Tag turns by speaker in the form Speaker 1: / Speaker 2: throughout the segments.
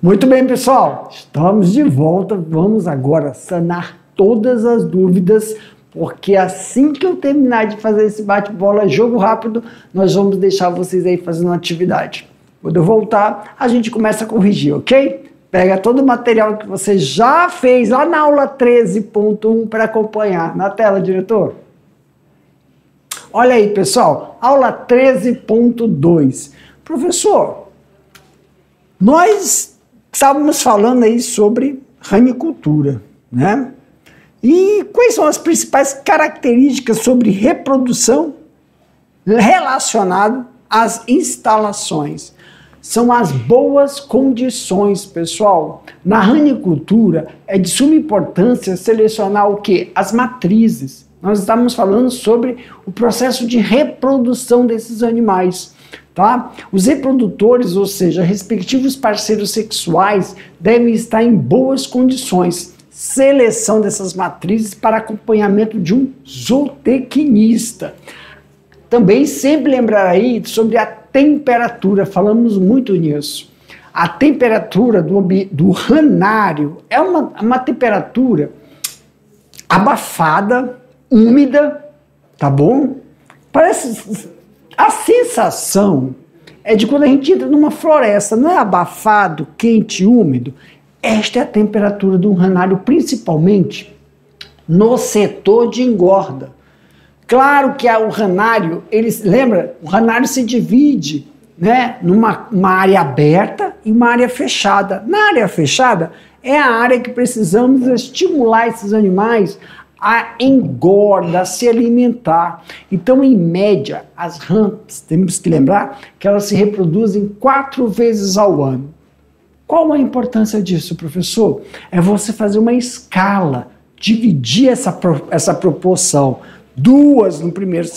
Speaker 1: Muito bem, pessoal, estamos de volta. Vamos agora sanar todas as dúvidas, porque assim que eu terminar de fazer esse bate-bola, jogo rápido, nós vamos deixar vocês aí fazendo uma atividade. Quando eu voltar, a gente começa a corrigir, ok? Pega todo o material que você já fez lá na aula 13.1 para acompanhar. Na tela, diretor. Olha aí, pessoal, aula 13.2. Professor, nós estávamos falando aí sobre ranicultura, né? E quais são as principais características sobre reprodução relacionado às instalações? São as boas condições, pessoal. Na ranicultura é de suma importância selecionar o quê? As matrizes. Nós estamos falando sobre o processo de reprodução desses animais. Tá? Os reprodutores, ou seja, respectivos parceiros sexuais, devem estar em boas condições. Seleção dessas matrizes para acompanhamento de um zootecnista. Também sempre lembrar aí sobre a temperatura, falamos muito nisso. A temperatura do ranário é uma temperatura abafada, úmida, tá bom? Parece... A sensação é de quando a gente entra numa floresta, não é abafado, quente, úmido. Esta é a temperatura do ranário, principalmente no setor de engorda. Claro que o ranário, lembra, o ranário se divide, né, numa área aberta e uma área fechada. Na área fechada é a área que precisamos estimular esses animais a engorda, a se alimentar. Então, em média, as rãs, temos que lembrar que elas se reproduzem 4 vezes ao ano. Qual a importância disso, professor? É você fazer uma escala, dividir essa proporção. 2 no primeiro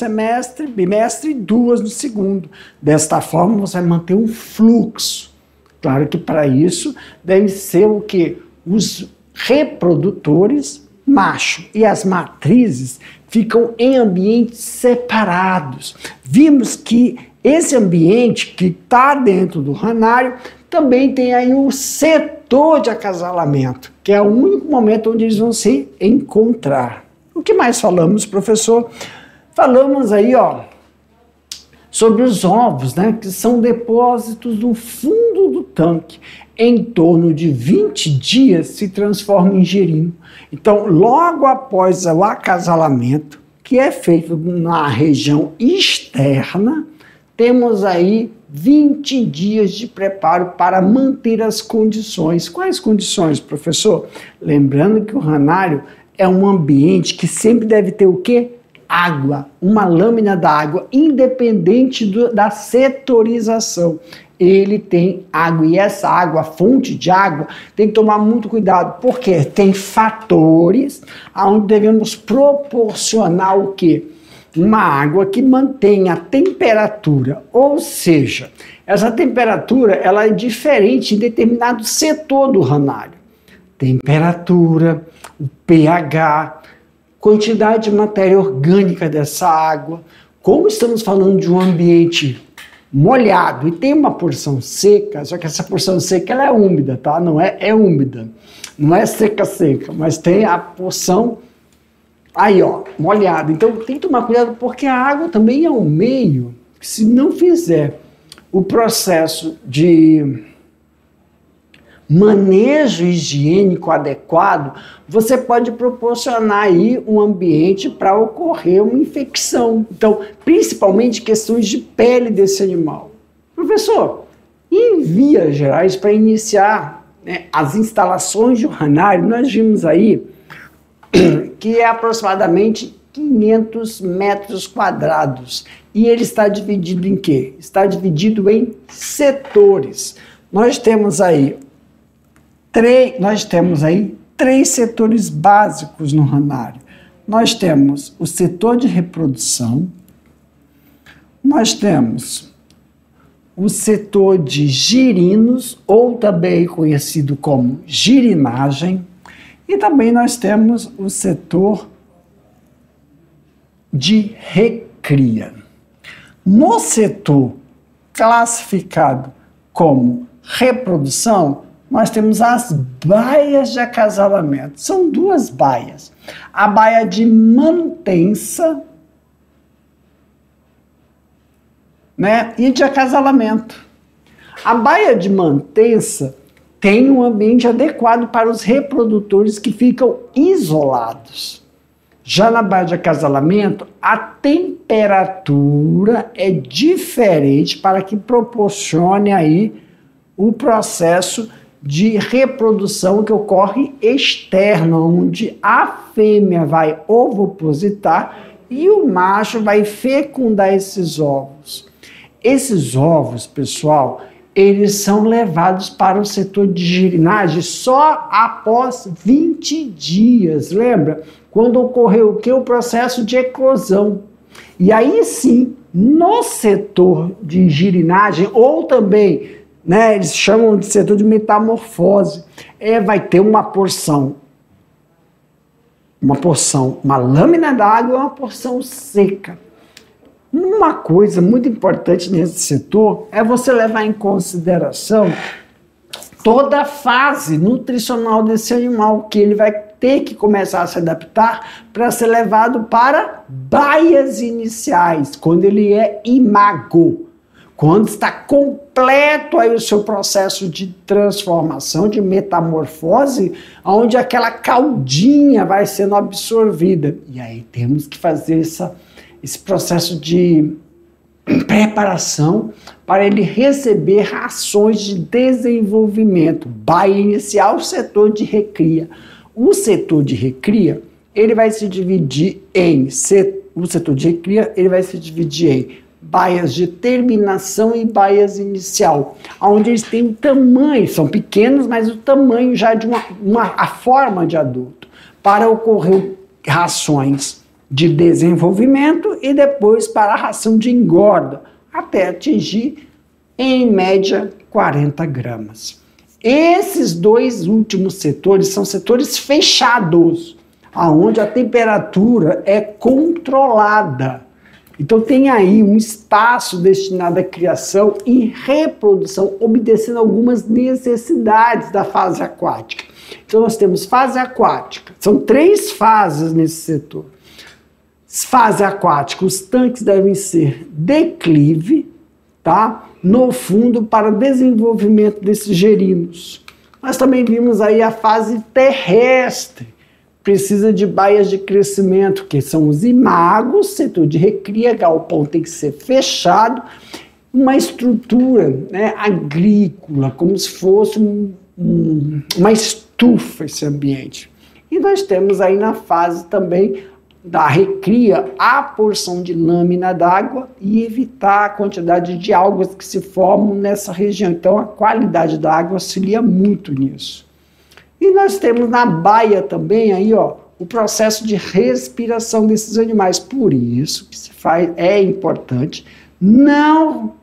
Speaker 1: bimestre e 2 no segundo. Desta forma, você vai manter um fluxo. Claro que para isso deve ser o quê? Os reprodutores macho e as matrizes ficam em ambientes separados. Vimos que esse ambiente que está dentro do ranário também tem aí o setor de acasalamento, que é o único momento onde eles vão se encontrar. O que mais falamos, professor? Falamos aí, ó, sobre os ovos, né, que são depósitos no fundo do tanque. Em torno de 20 dias se transforma em gerino. Então, logo após o acasalamento, que é feito na região externa, temos aí 20 dias de preparo para manter as condições. Quais condições, professor? Lembrando que o ranário é um ambiente que sempre deve ter o quê? Água, uma lâmina da água, independente da setorização. Ele tem água, e essa água, a fonte de água, tem que tomar muito cuidado, porque tem fatores onde devemos proporcionar o quê? Uma água que mantenha a temperatura, ou seja, essa temperatura ela é diferente em determinado setor do ranário. Temperatura, o pH, quantidade de matéria orgânica dessa água. Como estamos falando de um ambiente molhado e tem uma porção seca, só que essa porção seca ela é úmida, tá? Não é úmida, não é seca, mas tem a porção aí, ó, molhada. Então tem que tomar cuidado, porque a água também é um meio que, se não fizer o processo de manejo higiênico adequado, você pode proporcionar aí um ambiente para ocorrer uma infecção. Então, principalmente questões de pele desse animal. Professor, em vias gerais, para iniciar, né, as instalações de ranário, nós vimos aí que é aproximadamente 500 metros quadrados. E ele está dividido em quê? Está dividido em setores. Nós temos aí 3 setores básicos no ranário. Nós temos o setor de reprodução, nós temos o setor de girinos, ou também conhecido como girinagem, e também nós temos o setor de recria. No setor classificado como reprodução, nós temos as baias de acasalamento. São duas baias. A baia de mantença, né, e de acasalamento. A baia de mantença tem um ambiente adequado para os reprodutores que ficam isolados. Já na baia de acasalamento, a temperatura é diferente para que proporcione aí o processo de reprodução que ocorre externo, onde a fêmea vai ovopositar e o macho vai fecundar esses ovos. Esses ovos, pessoal, eles são levados para o setor de girinagem só após 20 dias, lembra? Quando ocorreu o que? O processo de eclosão. E aí sim, no setor de girinagem, ou também, né, eles chamam de setor de metamorfose, vai ter uma porção, uma lâmina d'água e uma porção seca. Uma coisa muito importante nesse setor é você levar em consideração toda a fase nutricional desse animal, que ele vai ter que começar a se adaptar para ser levado para baias iniciais, quando ele é imago, quando está completo aí o seu processo de transformação, de metamorfose, onde aquela caldinha vai sendo absorvida. E aí temos que fazer esse processo de preparação para ele receber rações de desenvolvimento. Baia inicial, setor de recria. O setor de recria, ele vai se dividir em baias de terminação e baias inicial, onde eles têm um tamanho, são pequenos, mas o tamanho já de a forma de adulto, para ocorrer rações de desenvolvimento e depois para a ração de engorda, até atingir, em média, 40 gramas. Esses dois últimos setores são setores fechados, onde a temperatura é controlada. Então tem aí um espaço destinado à criação e reprodução, obedecendo algumas necessidades da fase aquática. Então nós temos fase aquática, são 3 fases nesse setor. Fase aquática, os tanques devem ser declive, tá? No fundo, para desenvolvimento desses gerinos. Nós também vimos aí a fase terrestre, precisa de baias de crescimento, que são os imagos, setor de recria, galpão tem que ser fechado, uma estrutura, né, agrícola, como se fosse uma estufa esse ambiente. E nós temos aí na fase também da recria a porção de lâmina d'água e evitar a quantidade de algas que se formam nessa região. Então a qualidade da água auxilia muito nisso. E nós temos na baia também aí, ó, o processo de respiração desses animais. Por isso que é importante não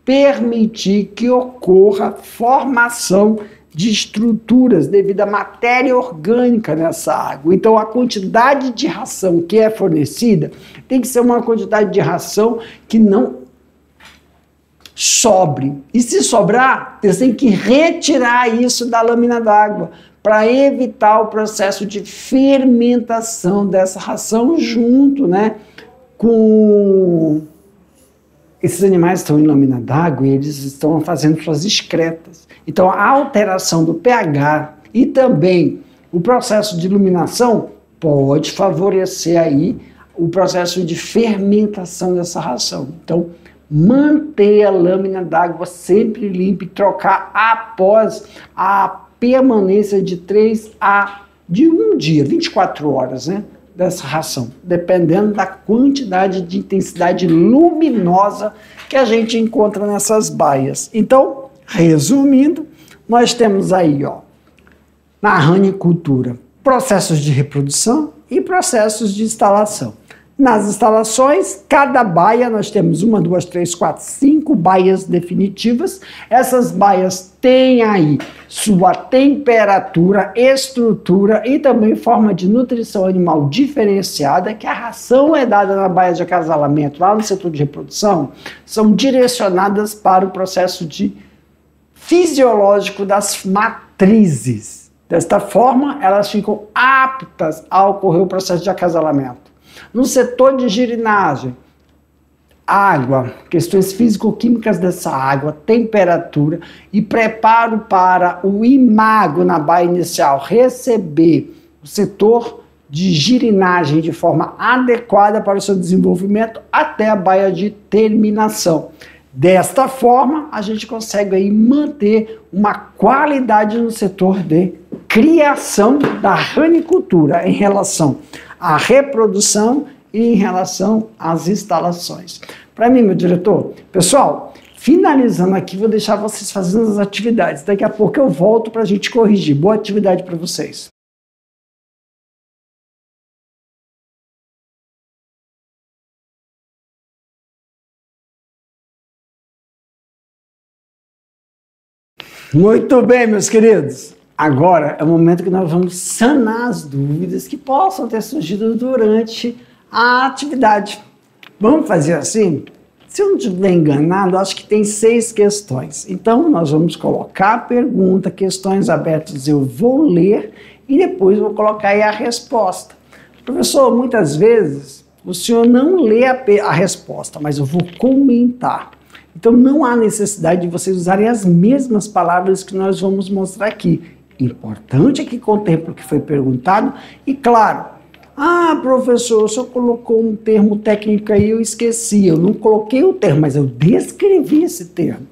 Speaker 1: permitir que ocorra formação de estruturas devido à matéria orgânica nessa água. Então a quantidade de ração que é fornecida tem que ser uma quantidade de ração que não sobre. E se sobrar, você tem que retirar isso da lâmina d'água para evitar o processo de fermentação dessa ração junto, né, com... Esses animais estão em lâmina d'água e eles estão fazendo suas excretas. Então, a alteração do pH e também o processo de iluminação pode favorecer aí o processo de fermentação dessa ração. Então, manter a lâmina d'água sempre limpa e trocar após a permanência de 1 dia, 24 horas, né? Dessa ração, dependendo da quantidade de intensidade luminosa que a gente encontra nessas baias. Então, resumindo, nós temos aí, ó, na ranicultura, processos de reprodução e processos de instalação. Nas instalações, cada baia, nós temos 1, 2, 3, 4, 5 baias definitivas. Essas baias têm aí sua temperatura, estrutura e também forma de nutrição animal diferenciada, que a ração é dada na baia de acasalamento, lá no setor de reprodução, são direcionadas para o processo fisiológico das matérias matrizes. Desta forma, elas ficam aptas a ocorrer o processo de acasalamento. No setor de girinagem, água, questões físico-químicas dessa água, temperatura e preparo para o imago na baia inicial receber o setor de girinagem de forma adequada para o seu desenvolvimento até a baia de terminação. Desta forma, a gente consegue aí manter uma qualidade no setor de criação da ranicultura em relação à reprodução e em relação às instalações. Para mim, meu diretor, pessoal, finalizando aqui, vou deixar vocês fazendo as atividades. Daqui a pouco eu volto para a gente corrigir. Boa atividade para vocês. Muito bem, meus queridos. Agora é o momento que nós vamos sanar as dúvidas que possam ter surgido durante a atividade. Vamos fazer assim? Se eu não estiver enganado, acho que tem 6 questões. Então, nós vamos colocar a pergunta, questões abertas eu vou ler e depois vou colocar aí a resposta. Professor, muitas vezes o senhor não lê a resposta, mas eu vou comentar. Então, não há necessidade de vocês usarem as mesmas palavras que nós vamos mostrar aqui. Importante é que contemple o que foi perguntado e, claro, professor, o senhor colocou um termo técnico aí, eu esqueci. Eu não coloquei o termo, mas eu descrevi esse termo.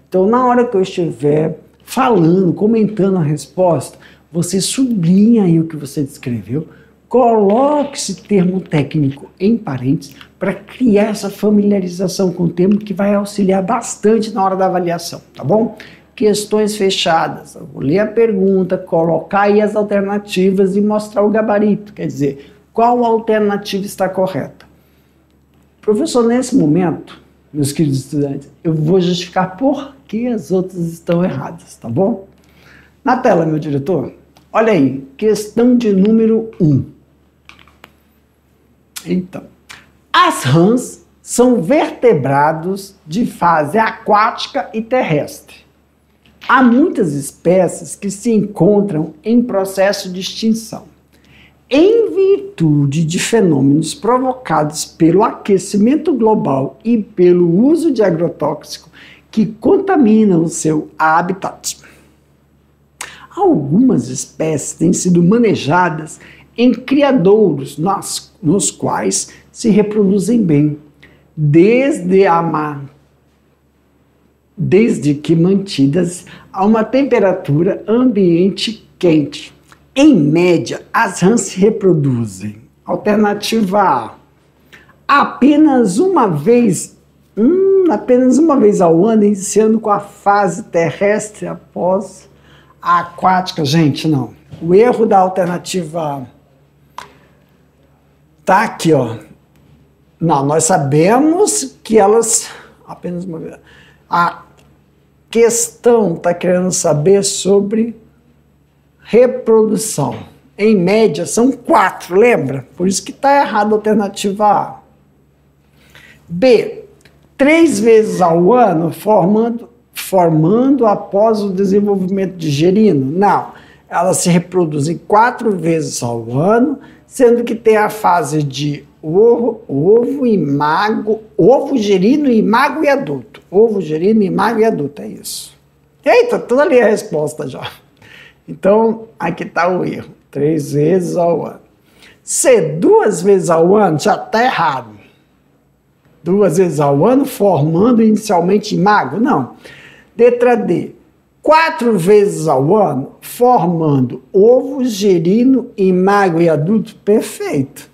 Speaker 1: Então, na hora que eu estiver falando, comentando a resposta, você sublinha aí o que você descreveu, coloque esse termo técnico em parênteses para criar essa familiarização com o termo que vai auxiliar bastante na hora da avaliação, tá bom? Questões fechadas. Eu vou ler a pergunta, colocar aí as alternativas e mostrar o gabarito, quer dizer, qual alternativa está correta. Professor, nesse momento, meus queridos estudantes, eu vou justificar por que as outras estão erradas, tá bom? Na tela, meu diretor, olha aí, questão de número 1. Então, as rãs são vertebrados de fase aquática e terrestre. Há muitas espécies que se encontram em processo de extinção. Em virtude de fenômenos provocados pelo aquecimento global e pelo uso de agrotóxico que contaminam o seu habitat. Algumas espécies têm sido manejadas em criadouros nos quais se reproduzem bem, desde que mantidas a uma temperatura ambiente quente. Em média, as rãs se reproduzem. Alternativa A. Apenas uma vez ao ano, iniciando com a fase terrestre após a aquática. Gente, não. O erro da alternativa A tá aqui, ó. Não, nós sabemos que elas apenas uma vez. A questão está querendo saber sobre reprodução. Em média, são 4, lembra? Por isso que está errado a alternativa A. B. 3 vezes ao ano, formando após o desenvolvimento de gerino? Não. Elas se reproduzem 4 vezes ao ano, sendo que tem a fase de ovo, imago, ovo, gerino, imago e adulto. Ovo, gerino, imago e adulto, é isso. Eita, tudo ali a resposta já. Então, aqui está o erro. 3 vezes ao ano. C, 2 vezes ao ano, já está errado. 2 vezes ao ano, formando inicialmente imago? Não. Letra D. 4 vezes ao ano, formando ovo, gerino, imago e adulto? Perfeito.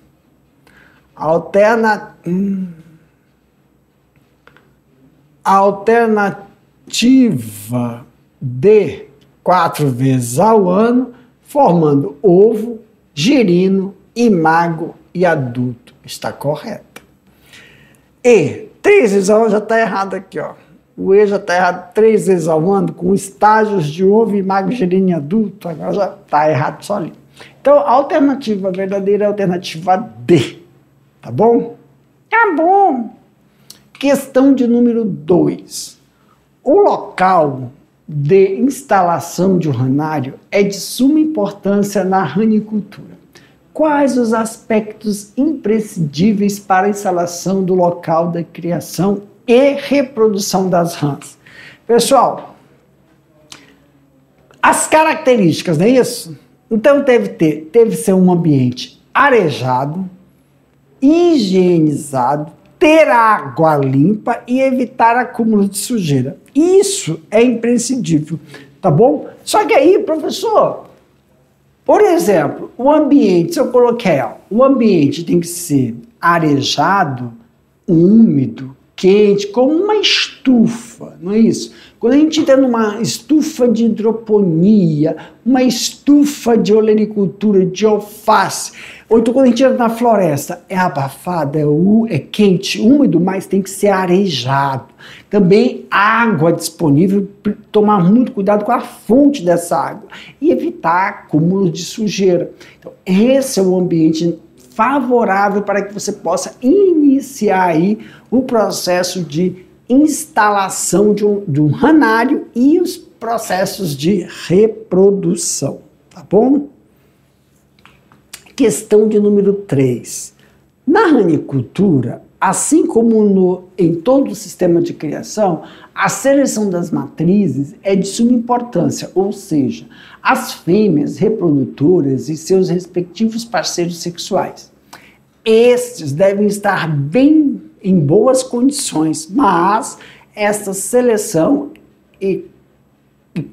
Speaker 1: Alternativa D. 4 vezes ao ano, formando ovo, gerino, imago e adulto. Está correto. E, 3 vezes ao ano já está errado aqui, ó. O E já está errado 3 vezes ao ano, com estágios de ovo, imago, gerino e adulto. Agora já está errado só ali. Então, a alternativa verdadeira é a alternativa D. Tá bom? Tá bom. Questão de número 2. O local de instalação de um ranário é de suma importância na ranicultura. Quais os aspectos imprescindíveis para a instalação do local da criação e reprodução das rãs? Pessoal, as características, não é isso? Então teve que ser um ambiente arejado, higienizado, ter água limpa e evitar acúmulo de sujeira. Isso é imprescindível, tá bom? Só que aí, professor, por exemplo, o ambiente, se eu coloquei, o ambiente tem que ser arejado, úmido, quente, como uma estufa, não é isso? Quando a gente entra numa estufa de hidroponia, uma estufa de olericultura, de alface, ou então quando a gente entra na floresta, é abafado, é quente, úmido, mas tem que ser arejado. Também água disponível, tomar muito cuidado com a fonte dessa água e evitar acúmulo de sujeira. Então, esse é o ambiente favorável para que você possa iniciar aí o processo de instalação de um ranário e os processos de reprodução, tá bom? Questão de número 3. Na ranicultura, assim como em todo o sistema de criação, a seleção das matrizes é de suma importância, ou seja, as fêmeas reprodutoras e seus respectivos parceiros sexuais. Estes devem estar bem em boas condições, mas essa seleção e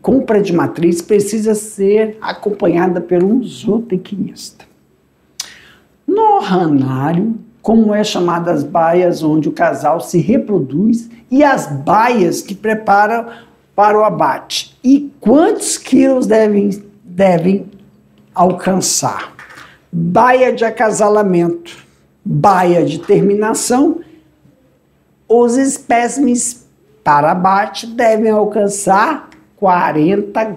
Speaker 1: compra de matriz precisa ser acompanhada por um zootecnista. No ranário, como é chamada as baias onde o casal se reproduz e as baias que preparam para o abate. E quantos quilos devem alcançar? Baia de acasalamento, baia de terminação. Os espécimes para abate devem alcançar 40.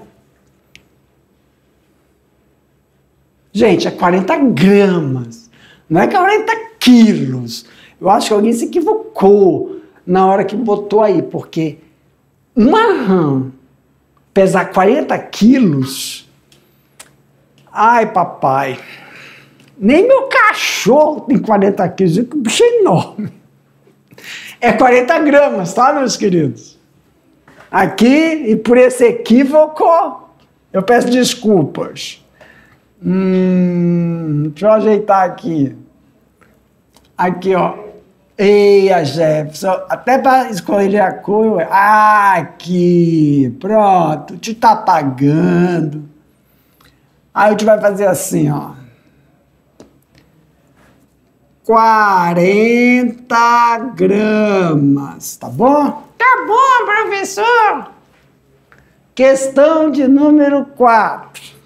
Speaker 1: Gente, é 40 gramas, não é 40 quilos. Eu acho que alguém se equivocou na hora que botou aí, porque uma rã pesar 40 quilos, ai papai, nem meu cachorro tem 40 quilos, que bicho é enorme. É 40 gramas, tá, meus queridos? Aqui, e por esse equívoco, eu peço desculpas. Deixa eu ajeitar aqui. Aqui, ó. Eia, Jefferson, até para escolher a cor. Aqui, pronto, te tá apagando. Aí a gente vai fazer assim, ó. 40 gramas, tá bom?
Speaker 2: Tá bom, professor.
Speaker 1: Questão de número 4.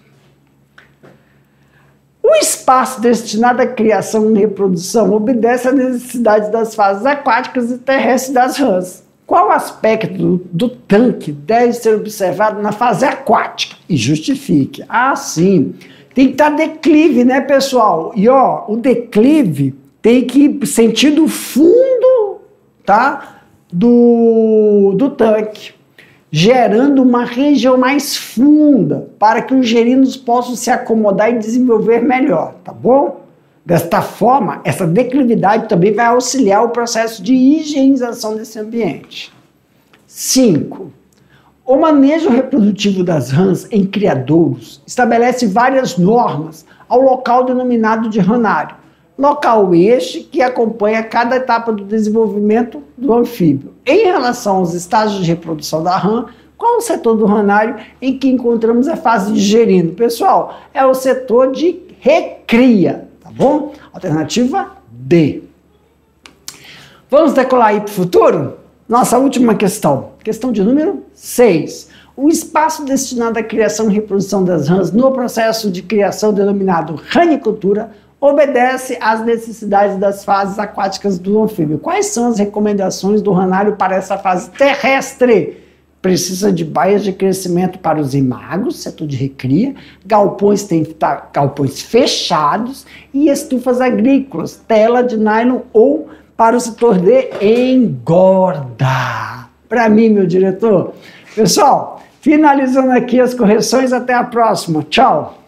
Speaker 1: O espaço destinado à criação e reprodução obedece às necessidades das fases aquáticas e terrestres das rãs. Qual aspecto do tanque deve ser observado na fase aquática? E justifique. Ah, sim. Tem que estar declive, né, pessoal? E, ó, o declive tem que sentido fundo, tá? Do tanque, gerando uma região mais funda para que os gerinos possam se acomodar e desenvolver melhor, tá bom? Desta forma, essa declividade também vai auxiliar o processo de higienização desse ambiente. 5. O manejo reprodutivo das rãs em criadouros estabelece várias normas ao local denominado de ranário. Local este que acompanha cada etapa do desenvolvimento do anfíbio. Em relação aos estágios de reprodução da rã, qual o setor do ranário em que encontramos a fase de gerino? Pessoal, é o setor de recria, tá bom? Alternativa D. Vamos decolar aí para o futuro? Nossa última questão. Questão de número 6. O espaço destinado à criação e reprodução das rãs no processo de criação denominado ranicultura obedece às necessidades das fases aquáticas do anfíbio. Quais são as recomendações do ranário para essa fase terrestre? Precisa de baias de crescimento para os imagos, setor de recria, galpões tem que estar galpões fechados e estufas agrícolas, tela de nylon ou para o setor de engorda. Para mim, meu diretor. Pessoal, Finalizando aqui as correções, até a próxima. Tchau!